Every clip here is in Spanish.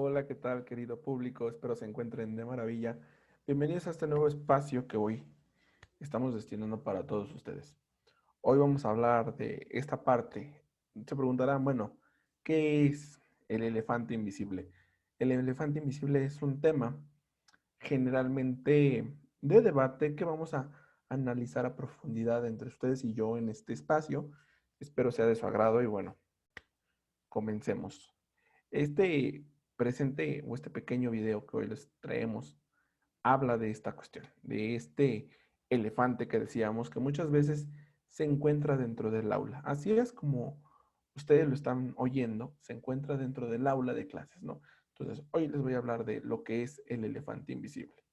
Hola, ¿qué tal, querido público? Espero se encuentren de maravilla. Bienvenidos a este nuevo espacio que hoy estamos destinando para todos ustedes. Hoy vamos a hablar de esta parte. Se preguntarán, bueno, ¿qué es el elefante invisible? El elefante invisible es un tema generalmente de debate que vamos a analizar a profundidad entre ustedes y yo en este espacio. Espero sea de su agrado y bueno, comencemos. Este presente o este pequeño video que hoy les traemos habla de esta cuestión, de este elefante que decíamos que muchas veces se encuentra dentro del aula. Así es como ustedes lo están oyendo, se encuentra dentro del aula de clases, ¿no? Entonces, hoy les voy a hablar de lo que es el elefante invisible.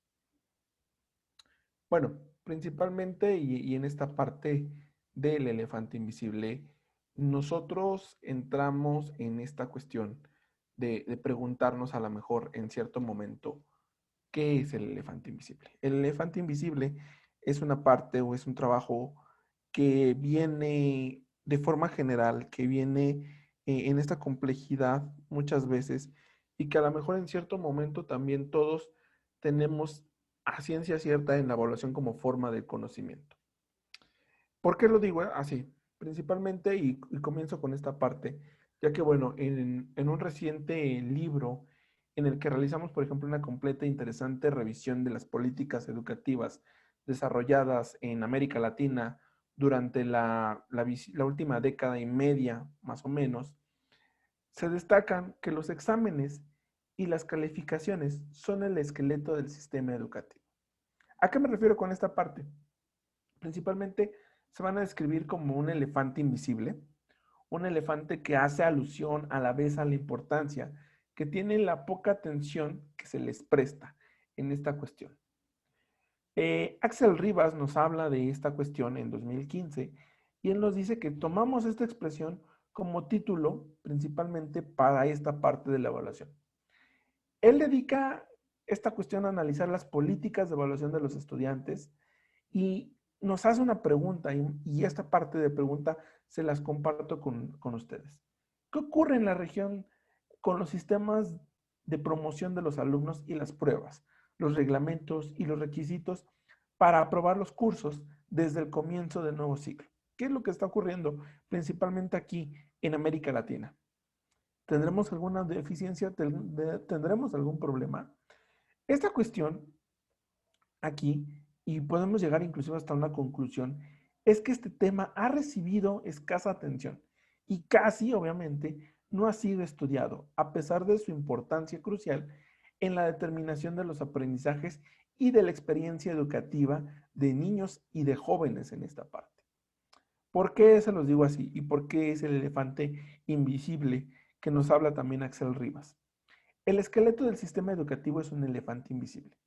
Bueno, principalmente y en esta parte del elefante invisible, nosotros entramos en esta cuestión de preguntarnos a lo mejor en cierto momento, ¿qué es el elefante invisible? El elefante invisible es una parte o es un trabajo que viene de forma general, que viene en esta complejidad muchas veces y que a lo mejor en cierto momento también todos tenemos a ciencia cierta en la evaluación como forma de conocimiento. ¿Por qué lo digo así? Principalmente, y comienzo con esta parte, ya que bueno, en un reciente libro en el que realizamos, por ejemplo, una completa e interesante revisión de las políticas educativas desarrolladas en América Latina durante la última década y media, más o menos, se destacan que los exámenes y las calificaciones son el esqueleto del sistema educativo. ¿A qué me refiero con esta parte? Principalmente se van a describir como un elefante invisible, un elefante que hace alusión a la vez a la importancia que tiene la poca atención que se les presta en esta cuestión. Axel Rivas nos habla de esta cuestión en 2015 y él nos dice que tomamos esta expresión como título principalmente para esta parte de la evaluación. Él dedica esta cuestión a analizar las políticas de evaluación de los estudiantes y nos hace una pregunta y esta parte de pregunta se las comparto con ustedes. ¿Qué ocurre en la región con los sistemas de promoción de los alumnos y las pruebas, los reglamentos y los requisitos para aprobar los cursos desde el comienzo del nuevo ciclo? ¿Qué es lo que está ocurriendo principalmente aquí en América Latina? ¿Tendremos alguna deficiencia? ¿Tendremos algún problema? Esta cuestión aquí, y podemos llegar inclusive hasta una conclusión, es que este tema ha recibido escasa atención y casi, obviamente, no ha sido estudiado, a pesar de su importancia crucial en la determinación de los aprendizajes y de la experiencia educativa de niños y de jóvenes en esta parte. ¿Por qué se los digo así? ¿Y por qué es el elefante invisible que nos habla también Axel Rivas? El esqueleto del sistema educativo es un elefante invisible.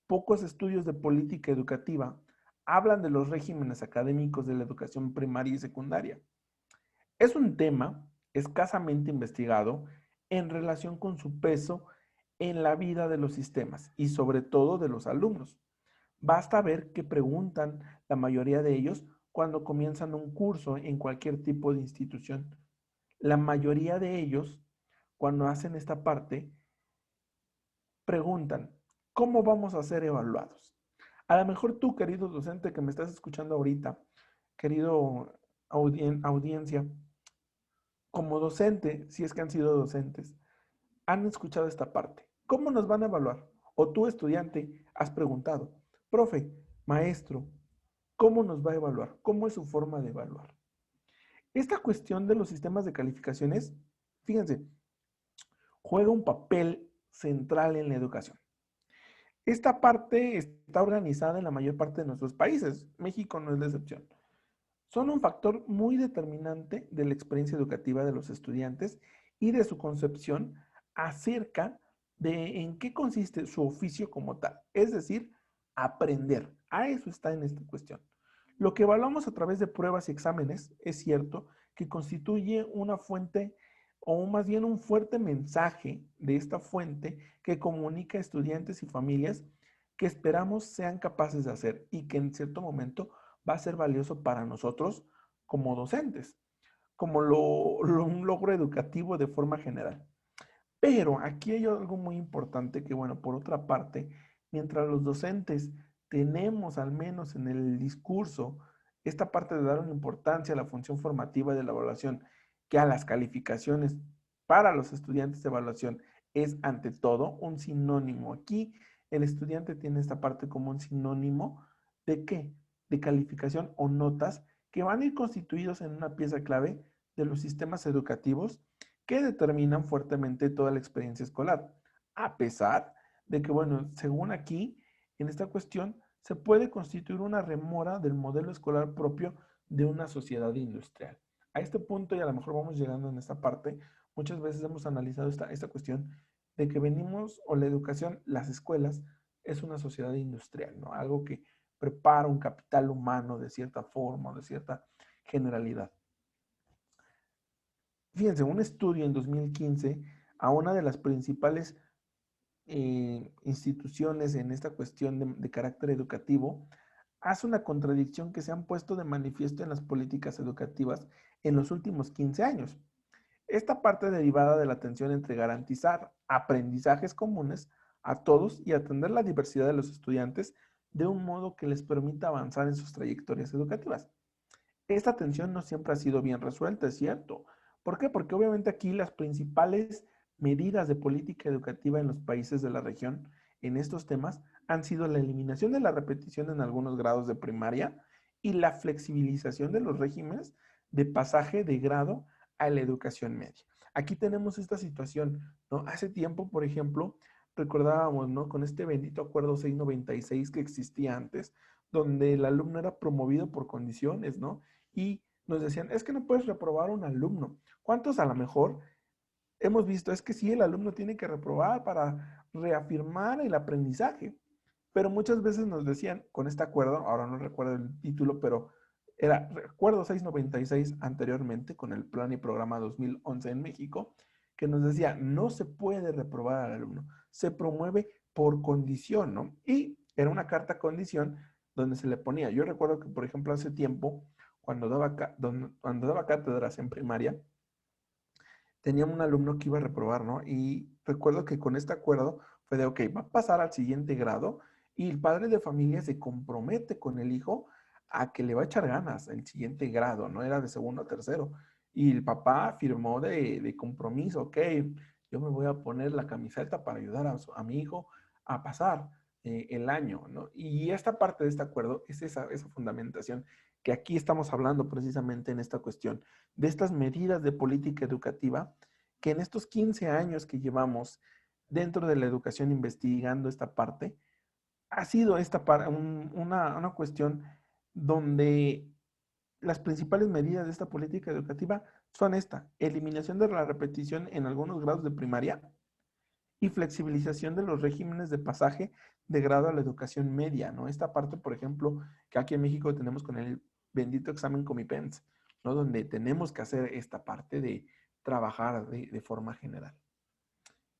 Pocos estudios de política educativa hablan de los regímenes académicos de la educación primaria y secundaria. Es un tema escasamente investigado en relación con su peso en la vida de los sistemas y sobre todo de los alumnos. Basta ver qué preguntan la mayoría de ellos cuando comienzan un curso en cualquier tipo de institución. La mayoría de ellos, cuando hacen esta parte, preguntan, ¿cómo vamos a ser evaluados? A lo mejor tú, querido docente que me estás escuchando ahorita, querido audiencia, como docente, si es que han sido docentes, han escuchado esta parte. ¿Cómo nos van a evaluar? O tú, estudiante, has preguntado, profe, maestro, ¿cómo nos va a evaluar? ¿Cómo es su forma de evaluar? Esta cuestión de los sistemas de calificaciones, fíjense, juega un papel central en la educación. Esta parte está organizada en la mayor parte de nuestros países. México no es la excepción. Son un factor muy determinante de la experiencia educativa de los estudiantes y de su concepción acerca de en qué consiste su oficio como tal, es decir, aprender. A eso está en esta cuestión. Lo que evaluamos a través de pruebas y exámenes es cierto que constituye una fuente o más bien un fuerte mensaje de esta fuente que comunica a estudiantes y familias que esperamos sean capaces de hacer y que en cierto momento va a ser valioso para nosotros como docentes, como un logro educativo de forma general. Pero aquí hay algo muy importante que, bueno, por otra parte, mientras los docentes tenemos al menos en el discurso esta parte de dar una importancia a la función formativa de la evaluación, que a las calificaciones para los estudiantes de evaluación es ante todo un sinónimo. Aquí el estudiante tiene esta parte como un sinónimo de qué? De calificación o notas que van a ir constituidos en una pieza clave de los sistemas educativos que determinan fuertemente toda la experiencia escolar, a pesar de que, bueno, según aquí, en esta cuestión, se puede constituir una remora del modelo escolar propio de una sociedad industrial. A este punto, y a lo mejor vamos llegando en esta parte, muchas veces hemos analizado esta cuestión de que venimos, o la educación, las escuelas, es una sociedad industrial, ¿no? Algo que prepara un capital humano de cierta forma, de cierta generalidad. Fíjense, un estudio en 2015 a una de las principales instituciones en esta cuestión de carácter educativo hace una contradicción que se han puesto de manifiesto en las políticas educativas en los últimos 15 años. Esta parte derivada de la tensión entre garantizar aprendizajes comunes a todos y atender la diversidad de los estudiantes de un modo que les permita avanzar en sus trayectorias educativas. Esta tensión no siempre ha sido bien resuelta, es cierto. ¿Por qué? Porque obviamente aquí las principales medidas de política educativa en los países de la región en estos temas han sido la eliminación de la repetición en algunos grados de primaria y la flexibilización de los regímenes de pasaje de grado a la educación media. Aquí tenemos esta situación, ¿no? Hace tiempo, por ejemplo, recordábamos, ¿no? Con este bendito acuerdo 696 que existía antes, donde el alumno era promovido por condiciones, ¿no? Y nos decían, es que no puedes reprobar a un alumno. ¿Cuántos a lo mejor hemos visto? Es que sí, el alumno tiene que reprobar para reafirmar el aprendizaje. Pero muchas veces nos decían, con este acuerdo, ahora no recuerdo el título, pero era Acuerdo 696 anteriormente, con el Plan y Programa 2011 en México, que nos decía, no se puede reprobar al alumno, se promueve por condición, ¿no? Y era una carta condición donde se le ponía, yo recuerdo que, por ejemplo, hace tiempo, cuando daba cátedras en primaria, tenía un alumno que iba a reprobar, ¿no? Y recuerdo que con este acuerdo fue de, ok, va a pasar al siguiente grado y el padre de familia se compromete con el hijo a que le va a echar ganas el siguiente grado, ¿no? Era de segundo a tercero. Y el papá firmó de compromiso, ok, yo me voy a poner la camiseta para ayudar a mi hijo a pasar el año, ¿no? Y esta parte de este acuerdo es esa fundamentación que aquí estamos hablando precisamente en esta cuestión de estas medidas de política educativa que en estos 15 años que llevamos dentro de la educación investigando esta parte, ha sido una cuestión donde las principales medidas de esta política educativa son esta, eliminación de la repetición en algunos grados de primaria y flexibilización de los regímenes de pasaje de grado a la educación media, ¿no? Esta parte, por ejemplo, que aquí en México tenemos con el bendito examen Comipens, ¿no? Donde tenemos que hacer esta parte de trabajar de forma general.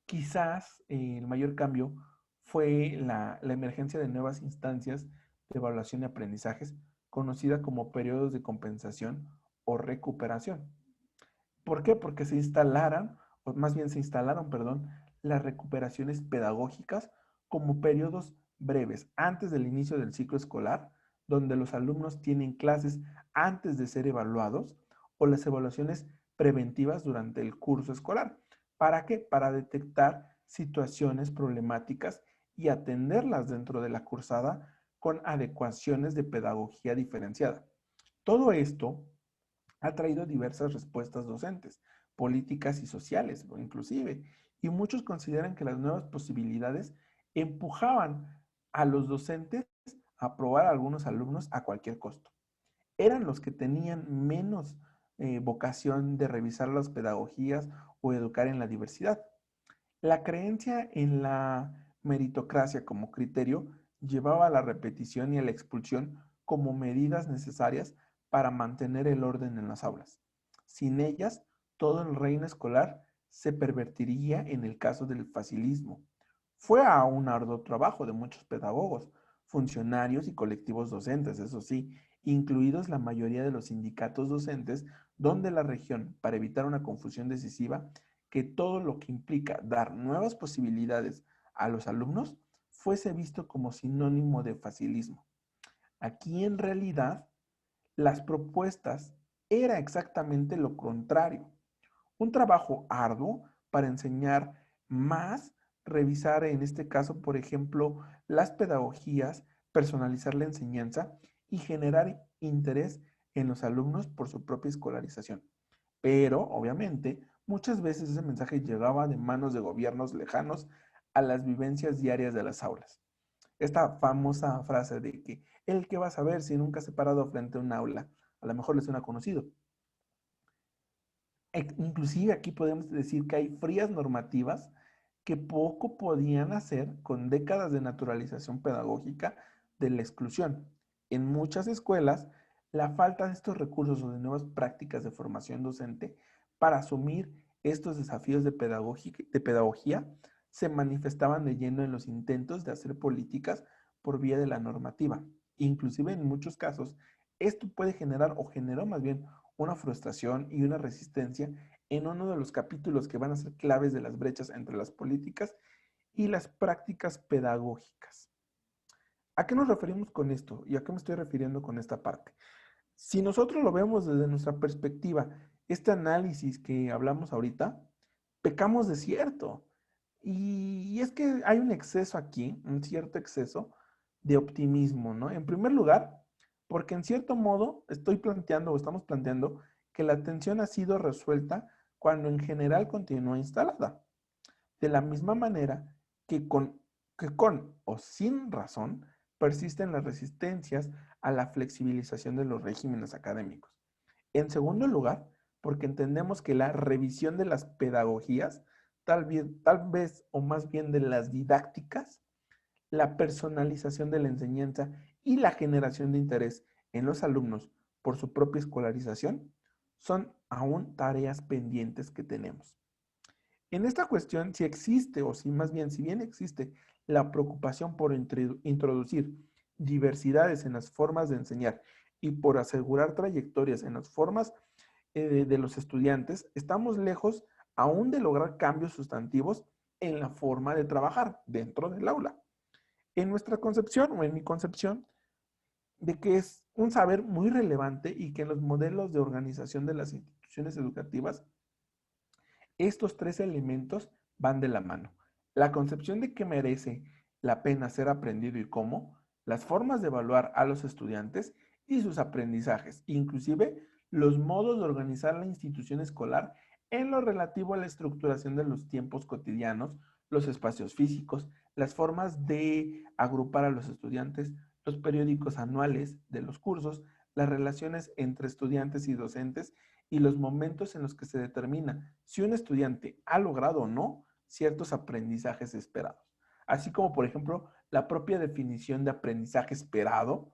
Quizás el mayor cambio fue la emergencia de nuevas instancias de evaluación y aprendizajes, conocida como periodos de compensación o recuperación. ¿Por qué? Porque se instalaron, o más bien se instalaron, perdón, las recuperaciones pedagógicas como periodos breves antes del inicio del ciclo escolar, donde los alumnos tienen clases antes de ser evaluados, o las evaluaciones preventivas durante el curso escolar. ¿Para qué? Para detectar situaciones problemáticas y atenderlas dentro de la cursada con adecuaciones de pedagogía diferenciada. Todo esto ha traído diversas respuestas docentes, políticas y sociales, inclusive, y muchos consideran que las nuevas posibilidades empujaban a los docentes a aprobar a algunos alumnos a cualquier costo. Eran los que tenían menos vocación de revisar las pedagogías o educar en la diversidad. La creencia en la meritocracia como criterio llevaba a la repetición y a la expulsión como medidas necesarias para mantener el orden en las aulas. Sin ellas, todo el reino escolar se pervertiría en el caso del facilismo. Fue a un arduo trabajo de muchos pedagogos, funcionarios y colectivos docentes, eso sí, incluidos la mayoría de los sindicatos docentes, donde la región, para evitar una confusión decisiva, que todo lo que implica dar nuevas posibilidades a los alumnos fuese visto como sinónimo de facilismo. Aquí en realidad las propuestas era exactamente lo contrario. Un trabajo arduo para enseñar más, revisar en este caso, por ejemplo, las pedagogías, personalizar la enseñanza y generar interés en los alumnos por su propia escolarización. Pero, obviamente, muchas veces ese mensaje llegaba de manos de gobiernos lejanos a las vivencias diarias de las aulas. Esta famosa frase de que el que va a saber si nunca se ha parado frente a un aula, a lo mejor le suena conocido. Inclusive aquí podemos decir que hay frías normativas que poco podían hacer con décadas de naturalización pedagógica de la exclusión. En muchas escuelas, la falta de estos recursos o de nuevas prácticas de formación docente para asumir estos desafíos de pedagogía se manifestaban de lleno en los intentos de hacer políticas por vía de la normativa. Inclusive en muchos casos, esto puede generar o generó más bien una frustración y una resistencia en uno de los capítulos que van a ser claves de las brechas entre las políticas y las prácticas pedagógicas. ¿A qué nos referimos con esto? ¿Y a qué me estoy refiriendo con esta parte? Si nosotros lo vemos desde nuestra perspectiva, este análisis que hablamos ahorita, pecamos de cierto. Y es que hay un exceso aquí, un cierto exceso de optimismo, ¿no? En primer lugar, porque en cierto modo estoy planteando o estamos planteando que la tensión ha sido resuelta cuando en general continúa instalada. De la misma manera que con o sin razón persisten las resistencias a la flexibilización de los regímenes académicos. En segundo lugar, porque entendemos que la revisión de las pedagogías, tal vez o más bien de las didácticas, la personalización de la enseñanza y la generación de interés en los alumnos por su propia escolarización son aún tareas pendientes que tenemos. En esta cuestión, si existe, o si más bien, si bien existe la preocupación por introducir diversidades en las formas de enseñar y por asegurar trayectorias en las formas de los estudiantes, estamos lejos aún de lograr cambios sustantivos en la forma de trabajar dentro del aula. En nuestra concepción, o en mi concepción, de que es un saber muy relevante y que en los modelos de organización de las instituciones educativas estos tres elementos van de la mano. La concepción de qué merece la pena ser aprendido y cómo, las formas de evaluar a los estudiantes y sus aprendizajes, inclusive los modos de organizar la institución escolar en lo relativo a la estructuración de los tiempos cotidianos, los espacios físicos, las formas de agrupar a los estudiantes, los periódicos anuales de los cursos, las relaciones entre estudiantes y docentes y los momentos en los que se determina si un estudiante ha logrado o no ciertos aprendizajes esperados, así como por ejemplo la propia definición de aprendizaje esperado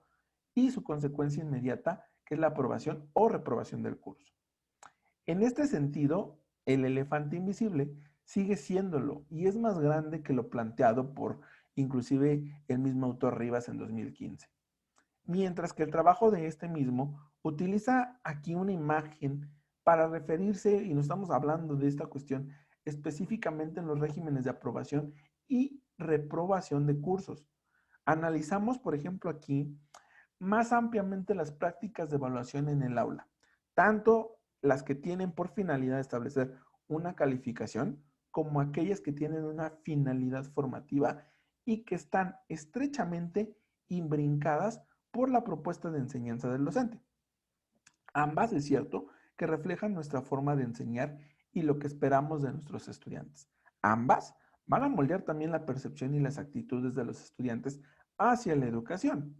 y su consecuencia inmediata, que es la aprobación o reprobación del curso. En este sentido, el elefante invisible sigue siéndolo y es más grande que lo planteado por inclusive el mismo autor Rivas en 2015. Mientras que el trabajo de este mismo utiliza aquí una imagen para referirse, y no estamos hablando de esta cuestión específicamente en los regímenes de aprobación y reprobación de cursos. Analizamos, por ejemplo, aquí más ampliamente las prácticas de evaluación en el aula, tanto las que tienen por finalidad establecer una calificación, como aquellas que tienen una finalidad formativa y que están estrechamente imbrincadas por la propuesta de enseñanza del docente. Ambas, es cierto, que reflejan nuestra forma de enseñar y lo que esperamos de nuestros estudiantes. Ambas van a moldear también la percepción y las actitudes de los estudiantes hacia la educación.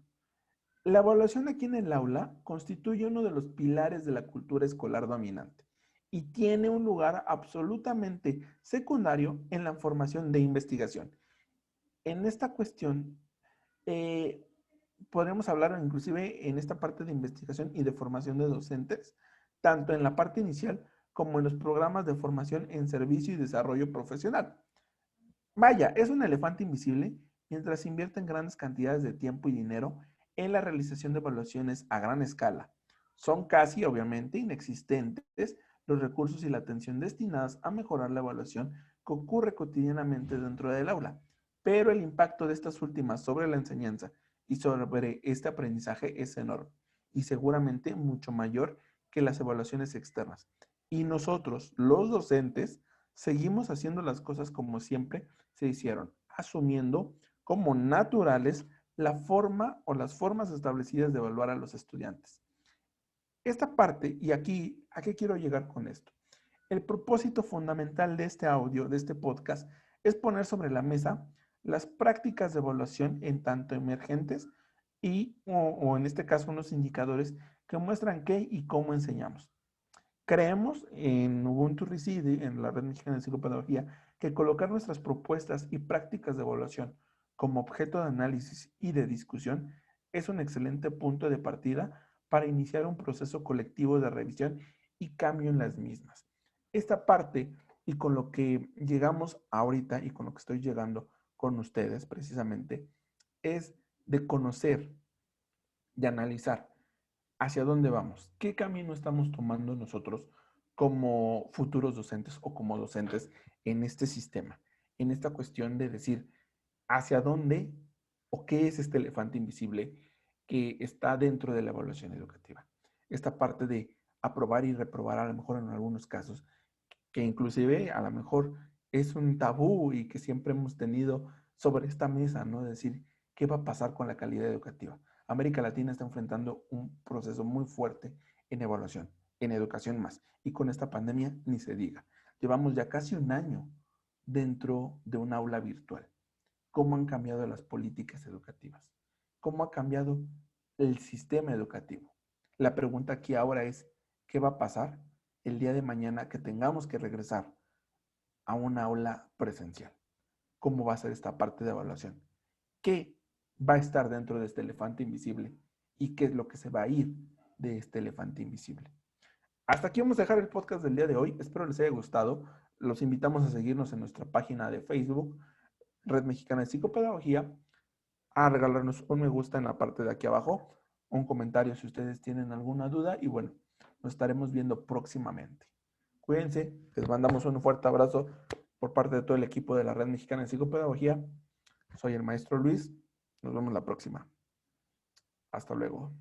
La evaluación aquí en el aula constituye uno de los pilares de la cultura escolar dominante y tiene un lugar absolutamente secundario en la formación de investigación. En esta cuestión, eh, podremos hablar inclusive en esta parte de investigación y de formación de docentes, tanto en la parte inicial como en los programas de formación en servicio y desarrollo profesional. Vaya, es un elefante invisible mientras se invierten grandes cantidades de tiempo y dinero en la realización de evaluaciones a gran escala. Son casi, obviamente, inexistentes los recursos y la atención destinadas a mejorar la evaluación que ocurre cotidianamente dentro del aula. Pero el impacto de estas últimas sobre la enseñanza y sobre este aprendizaje es enorme y seguramente mucho mayor que las evaluaciones externas. Y nosotros, los docentes, seguimos haciendo las cosas como siempre se hicieron, asumiendo como naturales la forma o las formas establecidas de evaluar a los estudiantes. Esta parte, y aquí, ¿a qué quiero llegar con esto? El propósito fundamental de este audio, de este podcast, es poner sobre la mesa las prácticas de evaluación en tanto emergentes o en este caso unos indicadores que muestran qué y cómo enseñamos. Creemos en Ubuntu Reside, en la Red Mexicana de Psicopedagogía, que colocar nuestras propuestas y prácticas de evaluación como objeto de análisis y de discusión es un excelente punto de partida para iniciar un proceso colectivo de revisión y cambio en las mismas. Esta parte y con lo que llegamos ahorita y con lo que estoy llegando con ustedes precisamente es de conocer, de analizar hacia dónde vamos, qué camino estamos tomando nosotros como futuros docentes o como docentes en este sistema, en esta cuestión de decir hacia dónde o qué es este elefante invisible que está dentro de la evaluación educativa. Esta parte de aprobar y reprobar a lo mejor en algunos casos, que inclusive a lo mejor es un tabú y que siempre hemos tenido sobre esta mesa, ¿no? De decir, ¿qué va a pasar con la calidad educativa? América Latina está enfrentando un proceso muy fuerte en evaluación, en educación más. Y con esta pandemia ni se diga. Llevamos ya casi un año dentro de un aula virtual. ¿Cómo han cambiado las políticas educativas? ¿Cómo ha cambiado el sistema educativo? La pregunta aquí ahora es, ¿qué va a pasar el día de mañana que tengamos que regresar a una aula presencial? ¿Cómo va a ser esta parte de evaluación? ¿Qué va a estar dentro de este elefante invisible? ¿Y qué es lo que se va a ir de este elefante invisible? Hasta aquí vamos a dejar el podcast del día de hoy. Espero les haya gustado. Los invitamos a seguirnos en nuestra página de Facebook, Red Mexicana de Psicopedagogía, a regalarnos un me gusta en la parte de aquí abajo, un comentario si ustedes tienen alguna duda y bueno, nos estaremos viendo próximamente. Cuídense, les mandamos un fuerte abrazo por parte de todo el equipo de la Red Mexicana de Psicopedagogía. Soy el maestro Luis, nos vemos la próxima. Hasta luego.